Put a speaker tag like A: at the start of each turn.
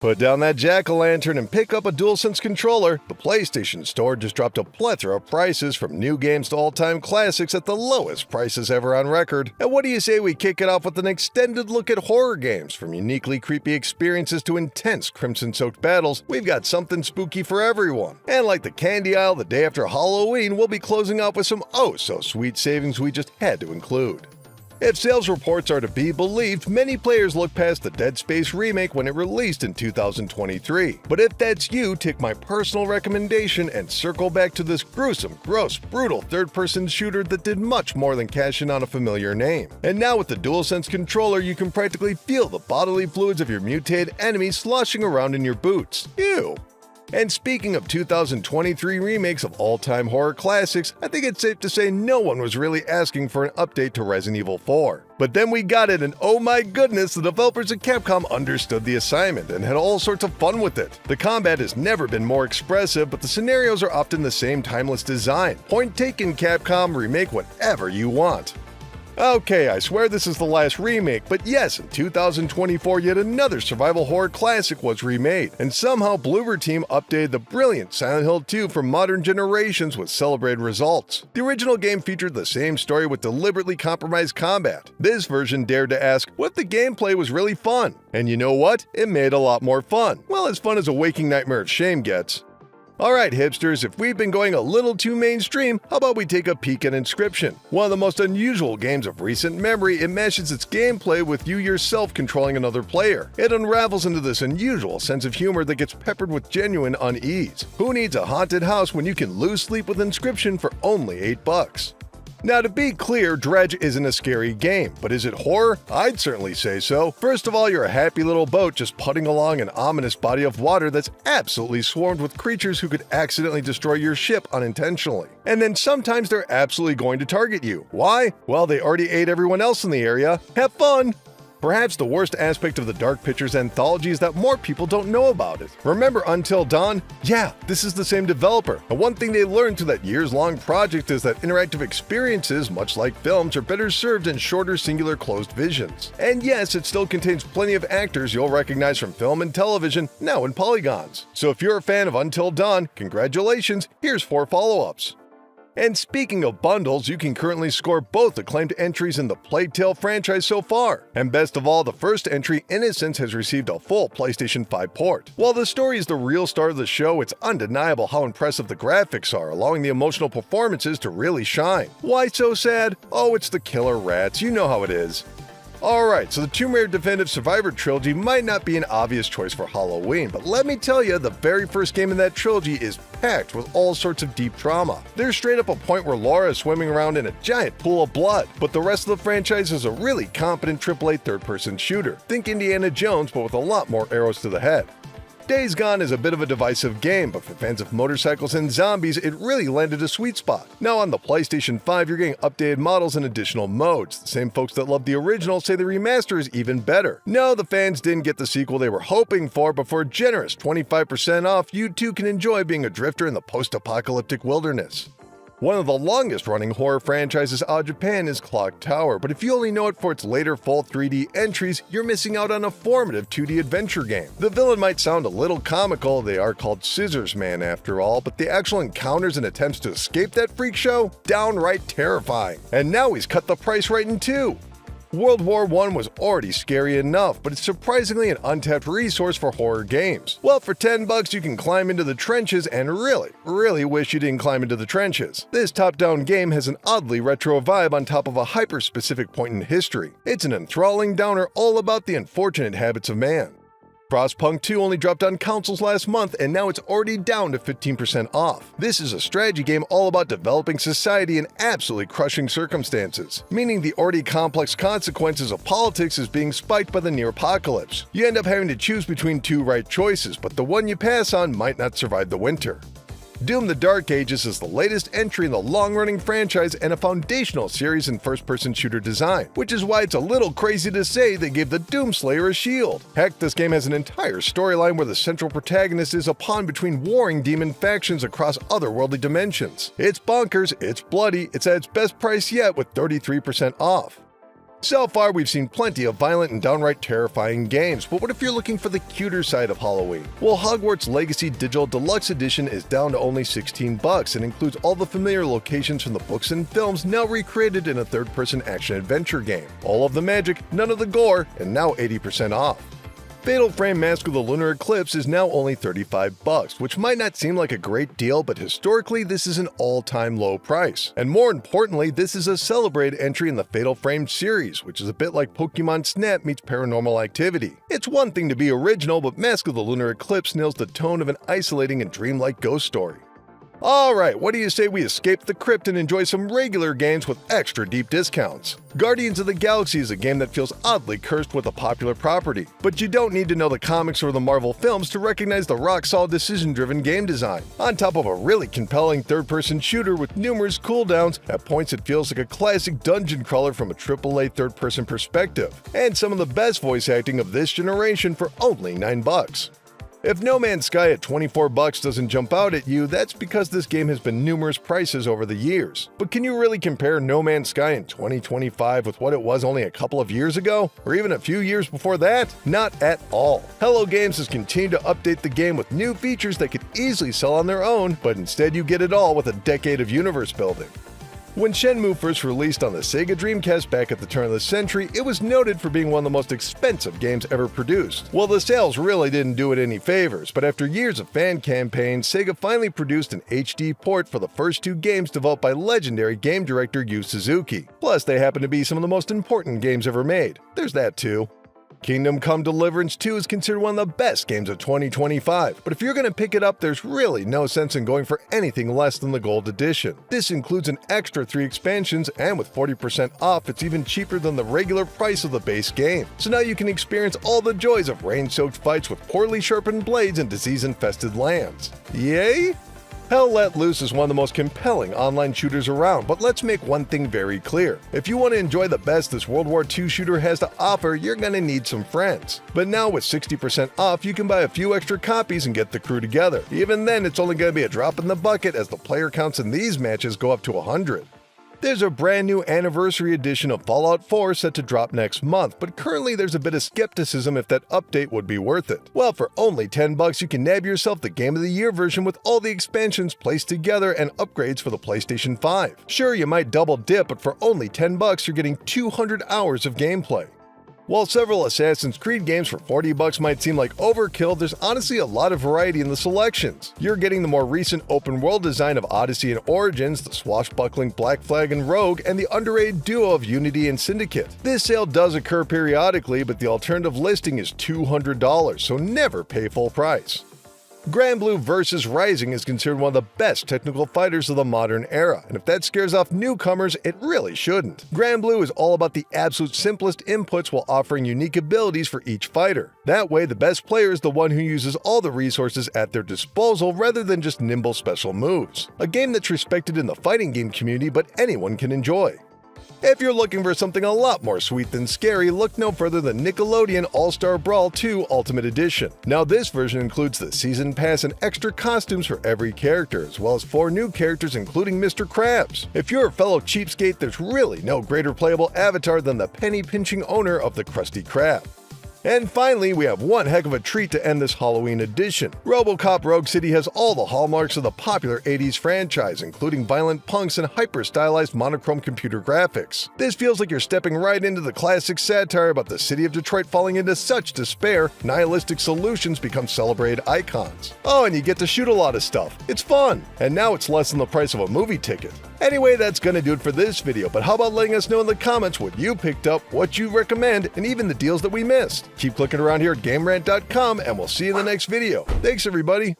A: Put down that jack-o'-lantern and pick up a DualSense controller. The PlayStation Store just dropped a plethora of prices from new games to all-time classics at the lowest prices ever on record. And what do you say we kick it off with an extended look at horror games? From uniquely creepy experiences to intense crimson-soaked battles, we've got something spooky for everyone. And like the candy aisle the day after Halloween, we'll be closing out with some oh-so-sweet savings we just had to include. If sales reports are to be believed, many players look past the Dead Space remake when it released in 2023. But if that's you, take my personal recommendation and circle back to this gruesome, gross, brutal third-person shooter that did much more than cash in on a familiar name. And now with the DualSense controller, you can practically feel the bodily fluids of your mutated enemies sloshing around in your boots. Ew! And speaking of 2023 remakes of all-time horror classics, I think it's safe to say no one was really asking for an update to Resident Evil 4. But then we got it, and oh my goodness, the developers at Capcom understood the assignment and had all sorts of fun with it. The combat has never been more expressive, but the scenarios are often the same timeless design. Point taken, Capcom, remake whatever you want. Okay, I swear this is the last remake, but yes, in 2024 yet another survival horror classic was remade, and somehow Bloober Team updated the brilliant Silent Hill 2 for modern generations with celebrated results. The original game featured the same story with deliberately compromised combat. This version dared to ask, what if the gameplay was really fun? And you know what? It made a lot more fun. Well, as fun as a waking nightmare of shame gets. Alright hipsters, if we've been going a little too mainstream, how about we take a peek at Inscription? One of the most unusual games of recent memory, it meshes its gameplay with you yourself controlling another player. It unravels into this unusual sense of humor that gets peppered with genuine unease. Who needs a haunted house when you can lose sleep with Inscription for only $8? Now, to be clear, Dredge isn't a scary game, but is it horror? I'd certainly say so. First of all, you're a happy little boat just putting along an ominous body of water that's absolutely swarmed with creatures who could accidentally destroy your ship unintentionally. And then sometimes they're absolutely going to target you. Why? Well, they already ate everyone else in the area. Have fun! Perhaps the worst aspect of the Dark Pictures anthology is that more people don't know about it. Remember Until Dawn? Yeah, this is the same developer. And one thing they learned through that years-long project is that interactive experiences, much like films, are better served in shorter singular closed visions. And yes, it still contains plenty of actors you'll recognize from film and television, now in polygons. So if you're a fan of Until Dawn, congratulations, here's 4 follow-ups. And speaking of bundles, you can currently score both acclaimed entries in the Plague Tale franchise so far. And best of all, the first entry, Innocence, has received a full PlayStation 5 port. While the story is the real star of the show, it's undeniable how impressive the graphics are, allowing the emotional performances to really shine. Why so sad? Oh, it's the killer rats, you know how it is. Alright, so the Tomb Raider Definitive Survivor trilogy might not be an obvious choice for Halloween, but let me tell you, the very first game in that trilogy is packed with all sorts of deep trauma. There's straight up a point where Laura is swimming around in a giant pool of blood, but the rest of the franchise is a really competent AAA third-person shooter. Think Indiana Jones, but with a lot more arrows to the head. Days Gone is a bit of a divisive game, but for fans of motorcycles and zombies, it really landed a sweet spot. Now on the PlayStation 5, you're getting updated models and additional modes. The same folks that loved the original say the remaster is even better. No, the fans didn't get the sequel they were hoping for, but for a generous 25% off, you too can enjoy being a drifter in the post-apocalyptic wilderness. One of the longest-running horror franchises out of Japan is Clock Tower, but if you only know it for its later full 3D entries, you're missing out on a formative 2D adventure game. The villain might sound a little comical, they are called Scissors Man after all, but the actual encounters and attempts to escape that freak show? Downright terrifying. And now he's cut the price right in two! World War I was already scary enough, but it's surprisingly an untapped resource for horror games. Well, for $10 you can climb into the trenches and really wish you didn't climb into the trenches. This top-down game has an oddly retro vibe on top of a hyper-specific point in history. It's an enthralling downer all about the unfortunate habits of man. Frostpunk 2 only dropped on consoles last month, and now it's already down to 15% off. This is a strategy game all about developing society in absolutely crushing circumstances, meaning the already complex consequences of politics is being spiked by the near apocalypse. You end up having to choose between 2 right choices, but the one you pass on might not survive the winter. Doom: The Dark Ages is the latest entry in the long-running franchise and a foundational series in first-person shooter design, which is why it's a little crazy to say they gave the Doomslayer a shield. Heck, this game has an entire storyline where the central protagonist is a pawn between warring demon factions across otherworldly dimensions. It's bonkers, it's bloody, it's at its best price yet with 33% off. So far, we've seen plenty of violent and downright terrifying games, but what if you're looking for the cuter side of Halloween? Well, Hogwarts Legacy Digital Deluxe Edition is down to only $16 and includes all the familiar locations from the books and films now recreated in a third-person action-adventure game. All of the magic, none of the gore, and now 80% off. Fatal Frame Mask of the Lunar Eclipse is now only $35, which might not seem like a great deal, but historically this is an all-time low price. And more importantly, this is a celebrated entry in the Fatal Frame series, which is a bit like Pokemon Snap meets Paranormal Activity. It's one thing to be original, but Mask of the Lunar Eclipse nails the tone of an isolating and dreamlike ghost story. Alright, what do you say we escape the crypt and enjoy some regular games with extra deep discounts? Guardians of the Galaxy is a game that feels oddly cursed with a popular property, but you don't need to know the comics or the Marvel films to recognize the rock-solid decision-driven game design. On top of a really compelling third-person shooter with numerous cooldowns, at points it feels like a classic dungeon crawler from a AAA third-person perspective, and some of the best voice acting of this generation for only $9. If No Man's Sky at $24 doesn't jump out at you, that's because this game has been numerous prices over the years. But can you really compare No Man's Sky in 2025 with what it was only a couple of years ago? Or even a few years before that? Not at all. Hello Games has continued to update the game with new features that could easily sell on their own, but instead you get it all with a decade of universe building. When Shenmue first released on the Sega Dreamcast back at the turn of the century, it was noted for being one of the most expensive games ever produced. Well, the sales really didn't do it any favors, but after years of fan campaigns, Sega finally produced an HD port for the first two games developed by legendary game director Yu Suzuki. Plus, they happen to be some of the most important games ever made. There's that too. Kingdom Come Deliverance 2 is considered one of the best games of 2025, but if you're going to pick it up, there's really no sense in going for anything less than the Gold Edition. This includes an extra 3 expansions, and with 40% off, it's even cheaper than the regular price of the base game. So now you can experience all the joys of rain-soaked fights with poorly sharpened blades and disease-infested lands. Yay? Hell Let Loose is one of the most compelling online shooters around, but let's make one thing very clear. If you want to enjoy the best this World War II shooter has to offer, you're going to need some friends. But now with 60% off, you can buy a few extra copies and get the crew together. Even then, it's only going to be a drop in the bucket as the player counts in these matches go up to 100. There's a brand new anniversary edition of Fallout 4 set to drop next month, but currently there's a bit of skepticism if that update would be worth it. Well, for only $10 you can nab yourself the Game of the Year version with all the expansions placed together and upgrades for the PlayStation 5. Sure, you might double dip, but for only $10 you're getting 200 hours of gameplay. While several Assassin's Creed games for $40 might seem like overkill, there's honestly a lot of variety in the selections. You're getting the more recent open-world design of Odyssey and Origins, the swashbuckling Black Flag and Rogue, and the underrated duo of Unity and Syndicate. This sale does occur periodically, but the alternative listing is $200, so never pay full price. Granblue vs. Rising is considered one of the best technical fighters of the modern era, and if that scares off newcomers, it really shouldn't. Granblue is all about the absolute simplest inputs while offering unique abilities for each fighter. That way, the best player is the one who uses all the resources at their disposal rather than just nimble special moves. A game that's respected in the fighting game community, but anyone can enjoy. If you're looking for something a lot more sweet than scary, look no further than Nickelodeon All-Star Brawl 2 Ultimate Edition. Now this version includes the Season Pass and extra costumes for every character, as well as 4 new characters including Mr. Krabs. If you're a fellow cheapskate, there's really no greater playable avatar than the penny-pinching owner of the Krusty Krab. And finally, we have one heck of a treat to end this Halloween edition. RoboCop Rogue City has all the hallmarks of the popular 80s franchise, including violent punks and hyper-stylized monochrome computer graphics. This feels like you're stepping right into the classic satire about the city of Detroit falling into such despair, nihilistic solutions become celebrated icons. Oh, and you get to shoot a lot of stuff. It's fun! And now it's less than the price of a movie ticket. Anyway, that's gonna do it for this video, but how about letting us know in the comments what you picked up, what you recommend, and even the deals that we missed? Keep clicking around here at GameRant.com, and we'll see you in the next video. Thanks, everybody!